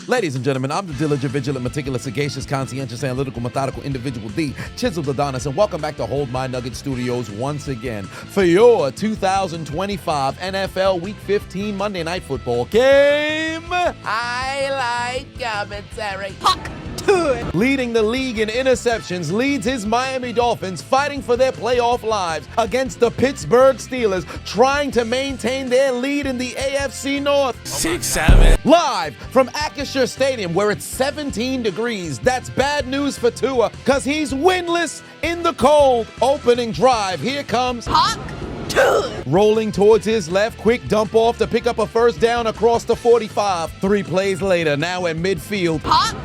Ladies and gentlemen, I'm the diligent, vigilant, meticulous, sagacious, conscientious, analytical, methodical individual, the Chiseled Adonis, and welcome back to Hold My Nugget Studios once again for your 2025 NFL Week 15 Monday Night Football game. Highlight commentary. Huck to it. Leading the league in interceptions, leads his Miami Dolphins fighting for their playoff lives against the Pittsburgh Steelers, trying to maintain their lead in the AFC North. 6-7. Live from Acrisure Stadium, where it's 17 degrees. That's bad news for Tua, because he's winless in the cold. Opening drive, here comes Hawk. Rolling towards his left, quick dump off to pick up a first down across the 45. 3 plays later, now at midfield. Hawk.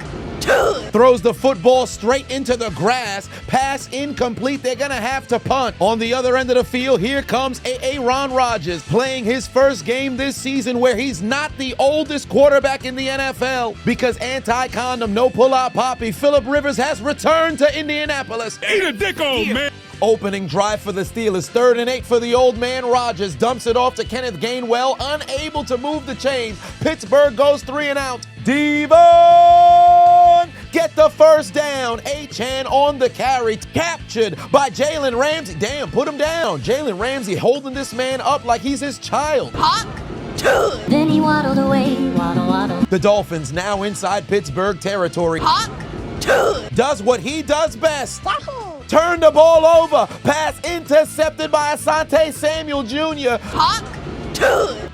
Throws the football straight into the grass. Pass incomplete. They're going to have to punt. On the other end of the field, here comes Aaron Rodgers, playing his first game this season where he's not the oldest quarterback in the NFL, because anti-condom, no pull-out poppy, Phillip Rivers has returned to Indianapolis. Eat a dick, old man. Opening drive for the Steelers, 3rd and 8 for the old man. Rodgers dumps it off to Kenneth Gainwell, unable to move the chains. Pittsburgh goes 3 and out. Devon get the first down. Haitian on the carry, captured by Jalen Ramsey. Damn, put him down. Jalen Ramsey holding this man up like he's his child. Then he waddled away, waddle. The Dolphins now inside Pittsburgh territory. Does what he does best. Turn the ball over. Pass intercepted by Asante Samuel Jr.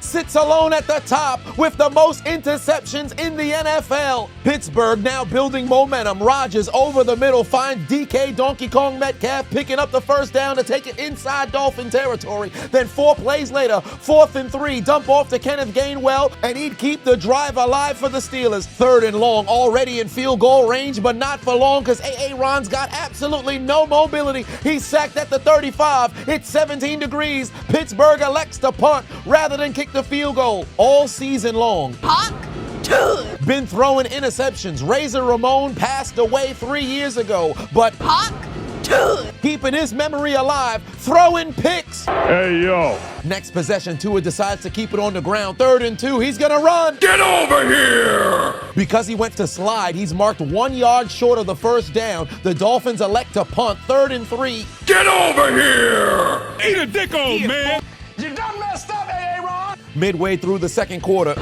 Sits alone at the top with the most interceptions in the NFL. Pittsburgh now building momentum. Rodgers over the middle finds DK Donkey Kong Metcalf picking up the first down to take it inside Dolphin territory. Then 4 plays later, 4th and 3, dump off to Kenneth Gainwell, and he'd keep the drive alive for the Steelers. 3rd and long, already in field goal range, but not for long because Aaron's got absolutely no mobility. He's sacked at the 35. It's 17 degrees. Pittsburgh elects to punt rather than kick the field goal. All season long, been throwing interceptions. Razor Ramon passed away 3 years ago, but keeping his memory alive, throwing picks. Hey, yo. Next possession, Tua decides to keep it on the ground. 3rd and 2, he's gonna run. Get over here. Because he went to slide, he's marked 1 yard short of the first down. The Dolphins elect to punt. 3rd and 3. Get over here. Eat a dick, old man. You done messed up, Aaron! Midway through the second quarter,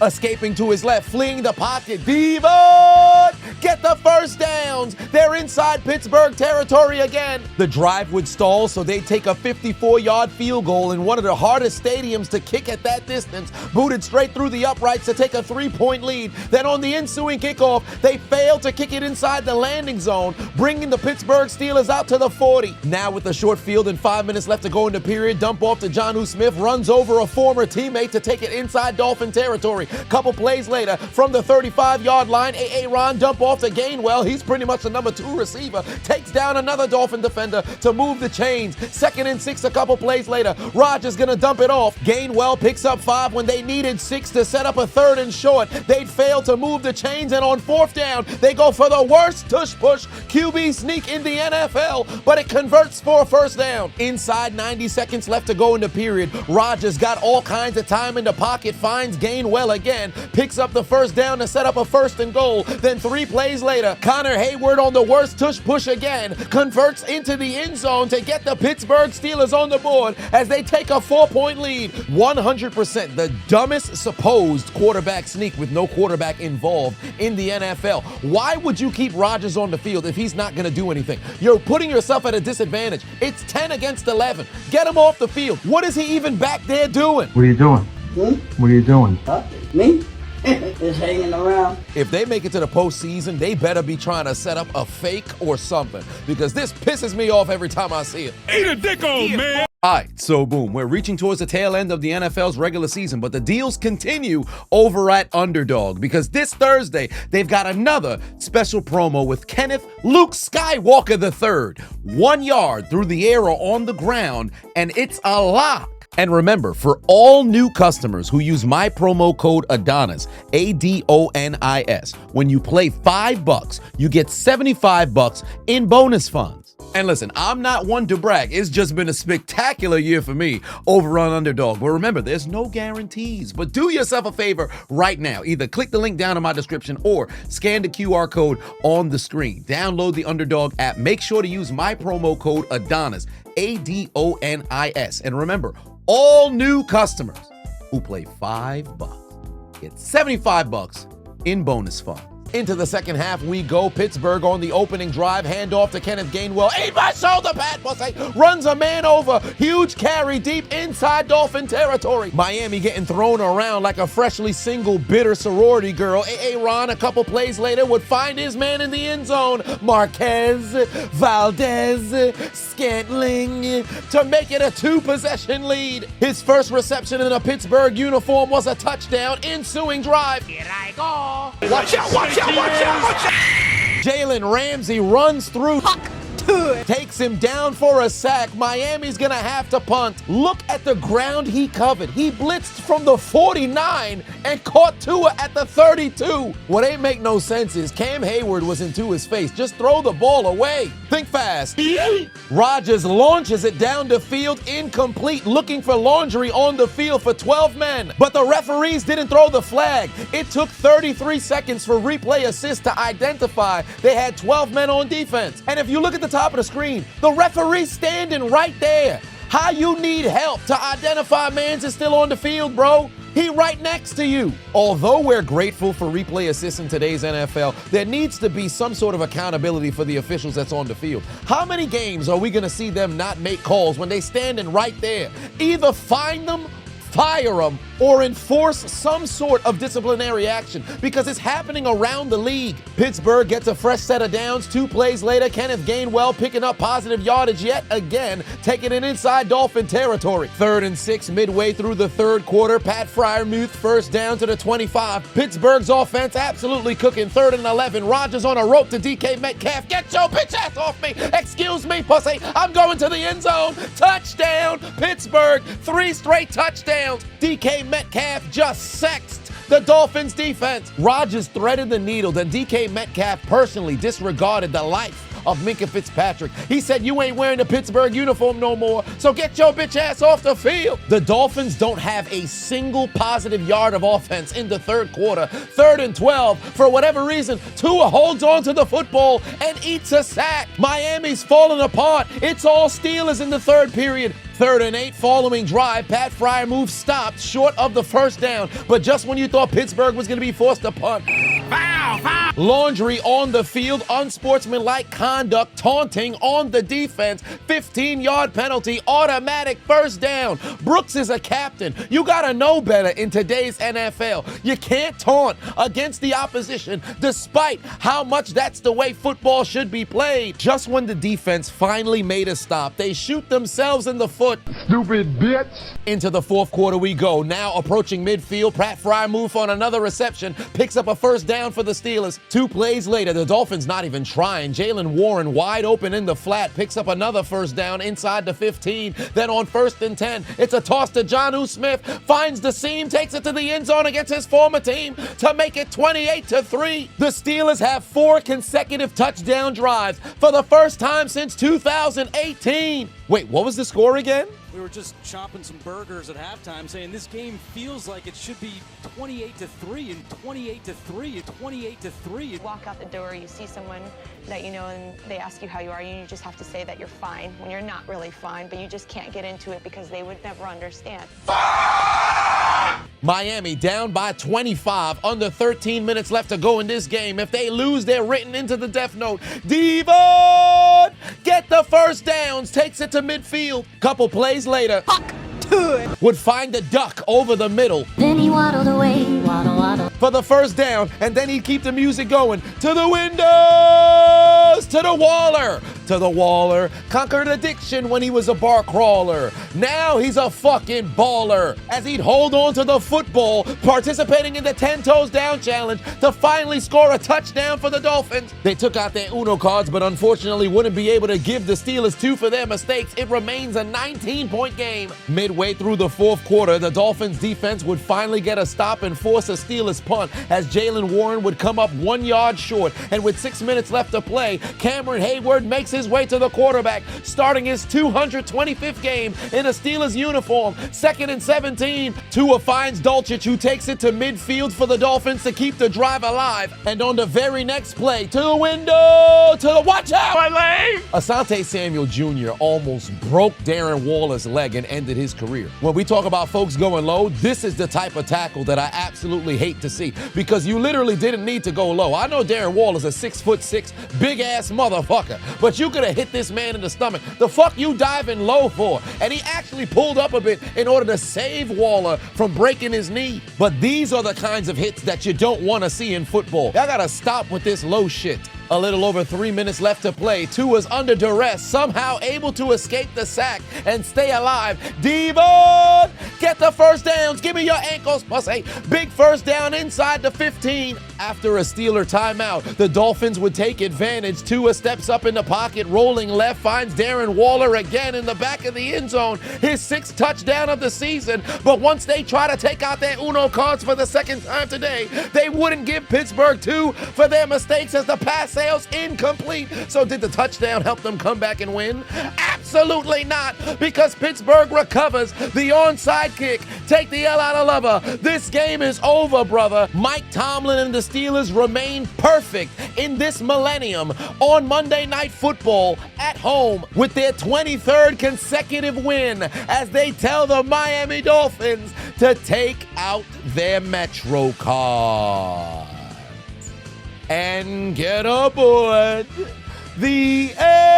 escaping to his left, fleeing the pocket. Devon get the first downs. They're inside Pittsburgh territory again. The drive would stall, so they take a 54-yard field goal in one of the hardest stadiums to kick at that distance. Booted straight through the uprights to take a 3-point lead. Then on the ensuing kickoff, they fail to kick it inside the landing zone, bringing the Pittsburgh Steelers out to the 40. Now with the short field and 5 minutes left to go in the period, dump off to Jonnu Smith, runs over a former teammate to take it inside Dolphin territory. Couple plays later, from the 35-yard line, Aaron dump off to Gainwell. He's pretty much the number 2 receiver. Takes down another Dolphin defender to move the chains. 2nd and 6 a couple plays later. Rodgers gonna dump it off. Gainwell picks up 5 when they needed 6 to set up a 3rd and short. They'd failed to move the chains, and on 4th down, they go for the worst tush-push QB sneak in the NFL, but it converts for a first down. Inside 90 seconds left to go in the period. Rodgers got all kinds of time in the pocket, finds Gainwell again, picks up the first down to set up a 1st and goal. Then 3 plays later, Connor Hayward on the worst tush push again, converts into the end zone to get the Pittsburgh Steelers on the board as they take a 4-point lead. 100% the dumbest supposed quarterback sneak with no quarterback involved in the NFL. Why would you keep Rodgers on the field if he's not going to do anything? You're putting yourself at a disadvantage. It's 10 against 11. Get him off the field. What is he even back there doing? What are you doing? What are you doing? Me? Just hanging around. If they make it to the postseason, they better be trying to set up a fake or something, because this pisses me off every time I see it. Eat a dick, old man. All right, so boom, we're reaching towards the tail end of the NFL's regular season, but the deals continue over at Underdog, because this Thursday, they've got another special promo with Kenneth Luke Skywalker III. 1 yard through the air or on the ground, and it's a lock. And remember, for all new customers who use my promo code Adonis, Adonis, when you play $5, you get $75 in bonus funds. And listen, I'm not one to brag. It's just been a spectacular year for me over on Underdog. But remember, there's no guarantees. But do yourself a favor right now. Either click the link down in my description or scan the QR code on the screen. Download the Underdog app. Make sure to use my promo code Adonis, Adonis. And remember, all new customers who play $5 get $75 in bonus funds. Into the second half we go. Pittsburgh on the opening drive. Handoff to Kenneth Gainwell. Aimed by shoulder pad. Runs a man over. Huge carry deep inside Dolphin territory. Miami getting thrown around like a freshly single bitter sorority girl. Aaron a couple plays later would find his man in the end zone. Marquez, Valdez, Scantling to make it a 2-possession lead. His first reception in a Pittsburgh uniform was a touchdown. Ensuing drive. Here I go. Watch out, watch out. Jalen Ramsey runs through. Takes him down for a sack. Miami's gonna have to punt. Look at the ground he covered. He blitzed from the 49 and caught Tua at the 32. What ain't make no sense is Cam Hayward was in Tua's face. Just throw the ball away. Think fast. Rodgers launches it down the field, incomplete, looking for laundry on the field for 12 men. But the referees didn't throw the flag. It took 33 seconds for replay assist to identify they had 12 men on defense. And if you look at the top of the screen, the referee's standing right there. How you need help to identify mans is still on the field, bro? He right next to you. Although we're grateful for replay assists in today's NFL, there needs to be some sort of accountability for the officials that's on the field. How many games are we gonna see them not make calls when they standing right there? Either fine them, fire them, or enforce some sort of disciplinary action, because it's happening around the league. Pittsburgh gets a fresh set of downs. 2 plays later, Kenneth Gainwell picking up positive yardage yet again, taking it inside Dolphin territory. 3rd and 6 midway through the third quarter. Pat Freiermuth first down to the 25. Pittsburgh's offense absolutely cooking. 3rd and 11. Rodgers on a rope to DK Metcalf. Get your bitch ass off me. Excuse me, pussy. I'm going to the end zone. Touchdown, Pittsburgh. 3 straight touchdowns. DK Metcalf just sexed the Dolphins defense. Rodgers threaded the needle, then DK Metcalf personally disregarded the life of Minkah Fitzpatrick. He said, you ain't wearing the Pittsburgh uniform no more, so get your bitch ass off the field. The Dolphins don't have a single positive yard of offense in the third quarter. 3rd and 12. For whatever reason, Tua holds on to the football and eats a sack. Miami's falling apart. It's all Steelers in the third period. 3rd and 8 following drive. Pat Freiermuth stopped short of the first down, but just when you thought Pittsburgh was going to be forced to punt. Foul. Laundry on the field, unsportsmanlike conduct, taunting on the defense, 15-yard penalty, automatic first down. Brooks is a captain. You got to know better in today's NFL. You can't taunt against the opposition despite how much that's the way football should be played. Just when the defense finally made a stop, they shoot themselves in the foot. Stupid bitch. Into the fourth quarter we go. Now approaching midfield, Pat Freiermuth on another reception picks up a first down for the Steelers. 2 plays later, the Dolphins not even trying. Jalen Warren wide open in the flat picks up another first down inside the 15. Then on 1st and 10, it's a toss to Jonnu Smith, finds the seam, takes it to the end zone against his former team to make it 28-3. The Steelers have 4 consecutive touchdown drives for the first time since 2018. Wait, what was the score again? We were just chopping some burgers at halftime saying this game feels like it should be 28-3 and 28-3 and 28-3. You walk out the door, you see someone that you know and they ask you how you are, and you just have to say that you're fine when you're not really fine, but you just can't get into it because they would never understand. Miami down by 25, under 13 minutes left to go in this game. If they lose, they're written into the death note. Devon get the first downs, takes it to midfield. Couple plays later, would find the duck over the middle. Then he waddled away, waddle, waddle. For the first down, and then he'd keep the music going. To the windows, to the Waller. Conquered addiction when he was a bar crawler. Now he's a fucking baller, as he'd hold on to the football, participating in the 10 toes down challenge to finally score a touchdown for the Dolphins. They took out their Uno cards, but unfortunately wouldn't be able to give the Steelers 2 for their mistakes. It remains a 19-point game. Midway through the fourth quarter, the Dolphins defense would finally get a stop and force a Steelers punt, as Jalen Warren would come up 1 yard short. And with 6 minutes left to play, Cameron Hayward makes his his way to the quarterback, starting his 225th game in a Steelers uniform. 2nd and 17. Tua finds Dolchich, who takes it to midfield for the Dolphins to keep the drive alive. And on the very next play, to the window, to the watch out! My leg! Asante Samuel Jr. almost broke Darren Waller's leg and ended his career. When we talk about folks going low, this is the type of tackle that I absolutely hate to see, because you literally didn't need to go low. I know Darren Waller's a 6'6", big-ass motherfucker, but you could have hit this man in the stomach. The fuck you diving low for? And he actually pulled up a bit in order to save Waller from breaking his knee. But these are the kinds of hits that you don't want to see in football. Y'all gotta stop with this low shit. A little over 3 minutes left to play. Tua's under duress, somehow able to escape the sack and stay alive. Devon, get the first downs. Give me your ankles, pussy. Big first down inside the 15. After a Steeler timeout, the Dolphins would take advantage. Tua steps up in the pocket, rolling left, finds Darren Waller again in the back of the end zone. His 6th touchdown of the season. But once they try to take out their Uno cards for the 2nd time today, they wouldn't give Pittsburgh 2 for their mistakes as the pass sales incomplete. So did the touchdown help them come back and win? Absolutely not, because Pittsburgh recovers the onside kick. Take the L out of lover. This game is over, brother. Mike Tomlin and the Steelers remain perfect in this millennium on Monday Night Football at home with their 23rd consecutive win as they tell the Miami Dolphins to take out their Metro card and get aboard the L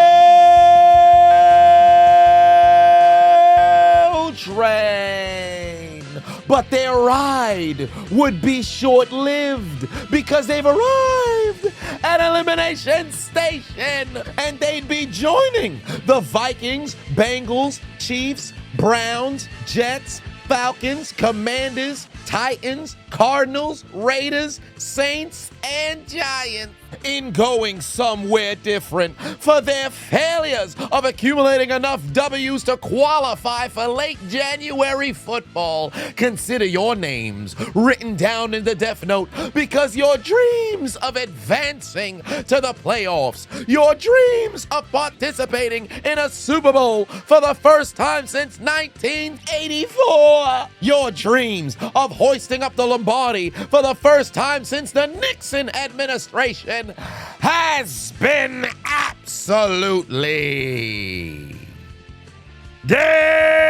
train. But their ride would be short-lived because they've arrived at Elimination Station and they'd be joining the Vikings, Bengals, Chiefs, Browns, Jets, Falcons, Commanders, Titans, Cardinals, Raiders, Saints, and Giants in going somewhere different for their failures of accumulating enough W's to qualify for late January football. Consider your names written down in the Death Note, because your dreams of advancing to the playoffs, your dreams of participating in a Super Bowl for the first time since 1984, your dreams of hoisting up the Lombardi for the first time since the Nixon administration has been absolutely deleted.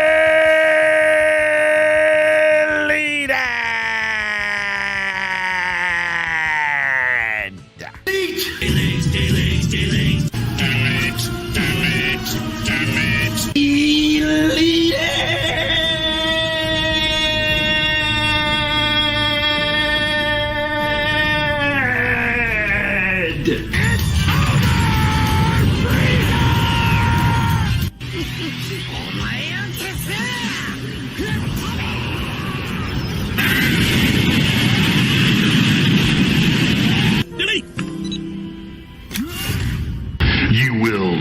You will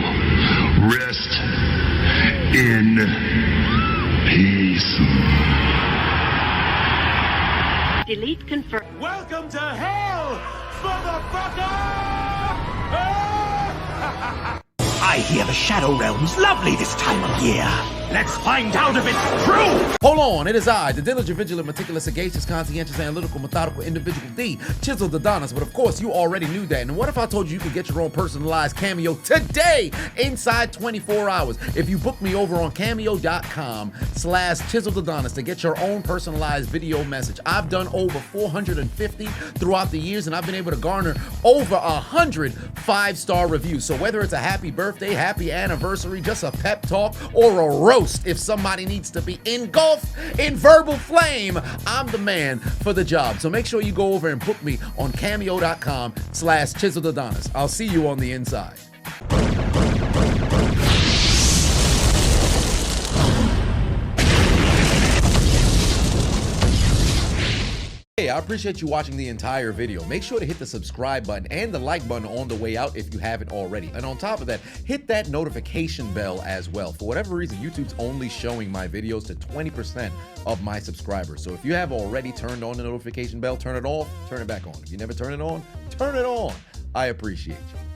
rest in peace. Delete confirm. Welcome to hell, motherfucker! I hear the Shadow Realm's lovely this time of year. Let's find out if it's true! Hold on, it is I, the diligent, vigilant, meticulous, sagacious, conscientious, analytical, methodical, individual D, Chiseled Adonis. But of course, you already knew that. And what if I told you you could get your own personalized cameo today inside 24 hours? If you book me over on cameo.com/Chiseled Adonis to get your own personalized video message. I've done over 450 throughout the years, and I've been able to garner over 100 5-star reviews. So whether it's a happy birthday, happy anniversary, just a pep talk, or a roast, if somebody needs to be engulfed in verbal flame, I'm the man for the job. So make sure you go over and book me on cameo.com/Chiseled Adonis. I'll see you on the inside. Hey, I appreciate you watching the entire video. Make sure to hit the subscribe button and the like button on the way out if you haven't already. And on top of that, hit that notification bell as well. For whatever reason, YouTube's only showing my videos to 20% of my subscribers. So if you have already turned on the notification bell, turn it off, turn it back on. If you never turn it on, turn it on. I appreciate you.